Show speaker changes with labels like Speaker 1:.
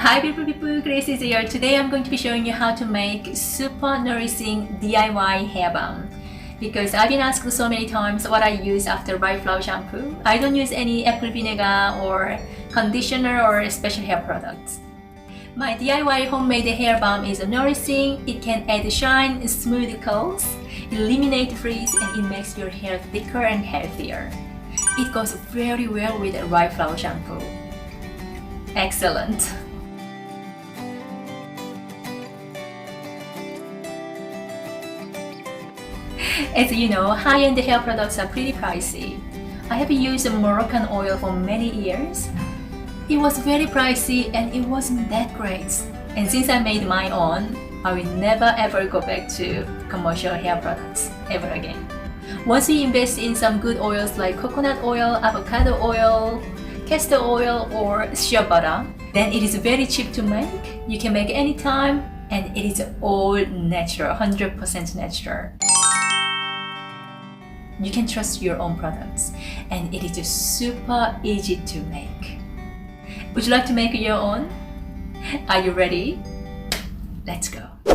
Speaker 1: Hi people, Grace is here. Today I'm going to be showing you how to make super nourishing DIY hair balm. Because I've been asked so many times what I use after rice flower shampoo. I don't use any apple vinegar or conditioner or special hair products. My DIY homemade hair balm is nourishing. It can add shine, smooth curls, eliminate frizz, and it makes your hair thicker and healthier. It goes very well with rice flower shampoo. Excellent! As you know, high-end hair products are pretty pricey. I have used Morrocan oil for many years. It was very pricey and it wasn't that great. And since I made my own, I will never ever go back to commercial hair products ever again. Once you invest in some good oils like coconut oil, avocado oil, castor oil, or shea butter, then it is very cheap to make. You can make anytime and it is all natural, 100% natural. You can trust your own products and it is just super easy to make. Would you like to make your own? Are you ready? Let's go!